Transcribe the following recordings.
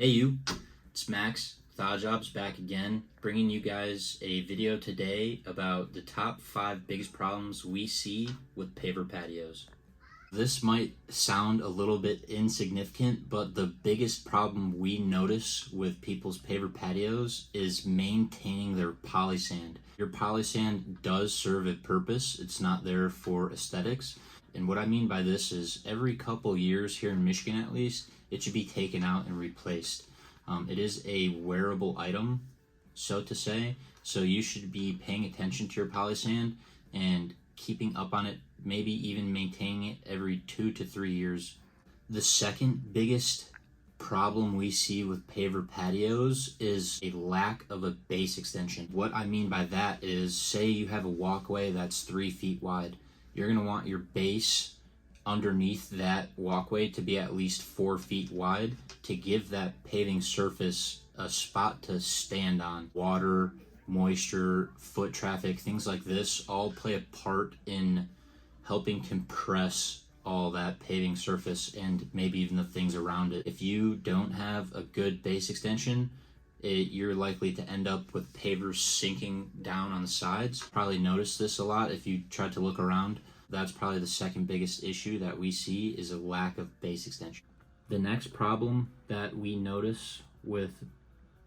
Hey you, it's Max, Thigh Jobs back again, bringing you guys a video today about the top 5 biggest problems we see with paver patios. This might sound a little bit insignificant, but the biggest problem we notice with people's paver patios is maintaining their polysand. Your polysand does serve a purpose, it's not there for aesthetics. And what I mean by this is every couple years here in Michigan at least, it should be taken out and replaced. It is a wearable item, so to say, so you should be paying attention to your polysand and keeping up on it, maybe even maintaining it every 2 to 3 years. The second biggest problem we see with paver patios is a lack of a base extension. What I mean by that is, say you have a walkway that's 3 feet wide. You're going to want your base underneath that walkway to be at least 4 feet wide to give that paving surface a spot to stand on. Water, moisture, foot traffic, things like this all play a part in helping compress all that paving surface and maybe even the things around it. If you don't have a good base extension, you're likely to end up with pavers sinking down on the sides. Probably notice this a lot if you try to look around. That's probably the second biggest issue that we see is a lack of base extension. The next problem that we notice with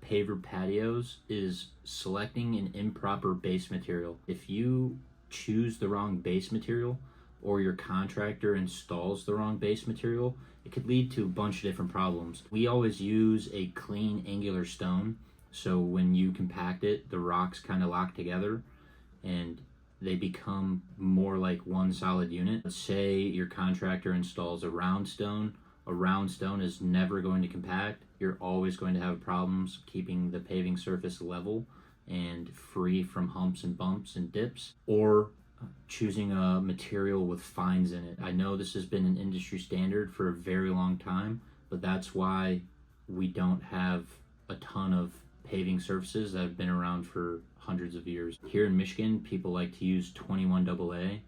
paver patios is selecting an improper base material. If you choose the wrong base material or your contractor installs the wrong base material, it could lead to a bunch of different problems. We always use a clean angular stone, so when you compact it, the rocks kind of lock together and they become more like one solid unit. Let's say your contractor installs a round stone is never going to compact. You're always going to have problems keeping the paving surface level and free from humps and bumps and dips. Or choosing a material with fines in it. I know this has been an industry standard for a very long time, but that's why we don't have a ton of paving surfaces that have been around for hundreds of years. Here in Michigan, people like to use 21AA,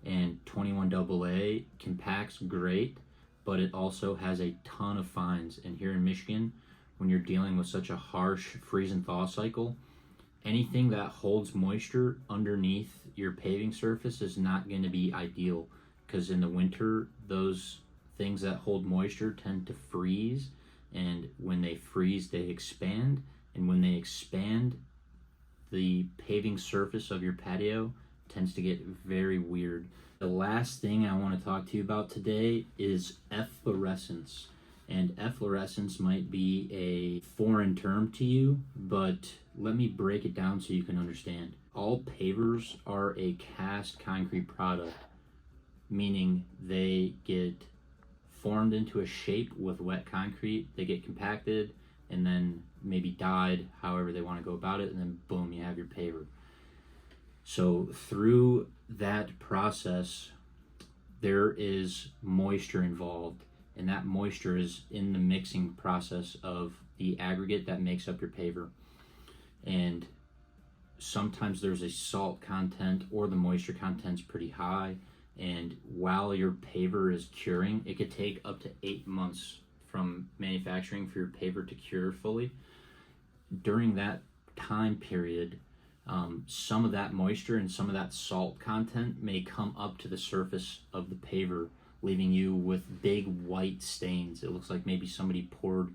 and 21AA compacts great, but it also has a ton of fines. And here in Michigan, when you're dealing with such a harsh freeze and thaw cycle, anything that holds moisture underneath your paving surface is not going to be ideal, because in the winter, those things that hold moisture tend to freeze, and when they freeze, they expand, and when they expand, the paving surface of your patio tends to get very weird. The last thing I want to talk to you about today is efflorescence. And efflorescence might be a foreign term to you, but let me break it down so you can understand. All pavers are a cast concrete product, meaning they get formed into a shape with wet concrete, they get compacted, and then maybe dyed, however they want to go about it, and then boom, you have your paver. So through that process, there is moisture involved, and that moisture is in the mixing process of the aggregate that makes up your paver. And sometimes there's a salt content or the moisture content's pretty high, and while your paver is curing, it could take up to 8 months from manufacturing for your paver to cure fully. During that time period, some of that moisture and some of that salt content may come up to the surface of the paver, leaving you with big white stains. It looks like maybe somebody poured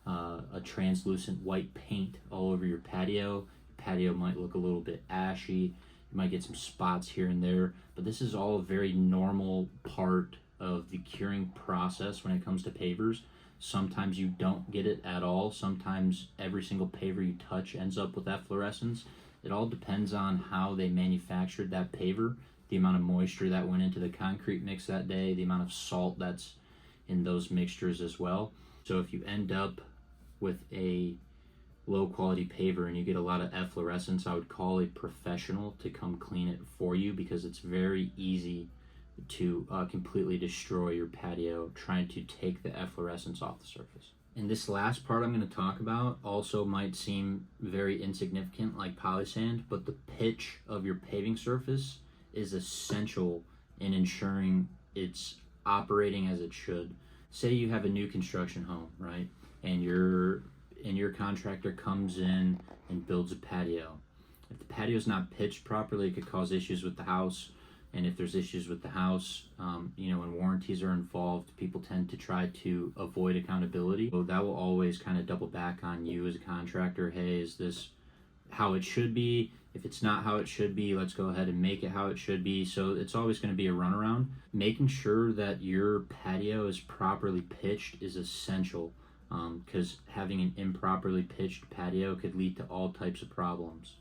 a translucent white paint all over your patio. Patio might look a little bit ashy. You might get some spots here and there, but this is all a very normal part of the curing process when it comes to pavers. Sometimes you don't get it at all. Sometimes every single paver you touch ends up with efflorescence. It all depends on how they manufactured that paver, the amount of moisture that went into the concrete mix that day, the amount of salt that's in those mixtures as well. So if you end up with a low quality paver and you get a lot of efflorescence, I would call a professional to come clean it for you, because it's very easy to completely destroy your patio trying to take the efflorescence off the surface. And this last part I'm going to talk about also might seem very insignificant like polysand, but the pitch of your paving surface is essential in ensuring it's operating as it should. Say you have a new construction home, right? and your contractor comes in and builds a patio. If the patio is not pitched properly, it could cause issues with the house. And if there's issues with the house, when warranties are involved, people tend to try to avoid accountability. So that will always kind of double back on you as a contractor. Hey, is this how it should be? If it's not how it should be, let's go ahead and make it how it should be. So it's always going to be a runaround. Making sure that your patio is properly pitched is essential, because having an improperly pitched patio could lead to all types of problems.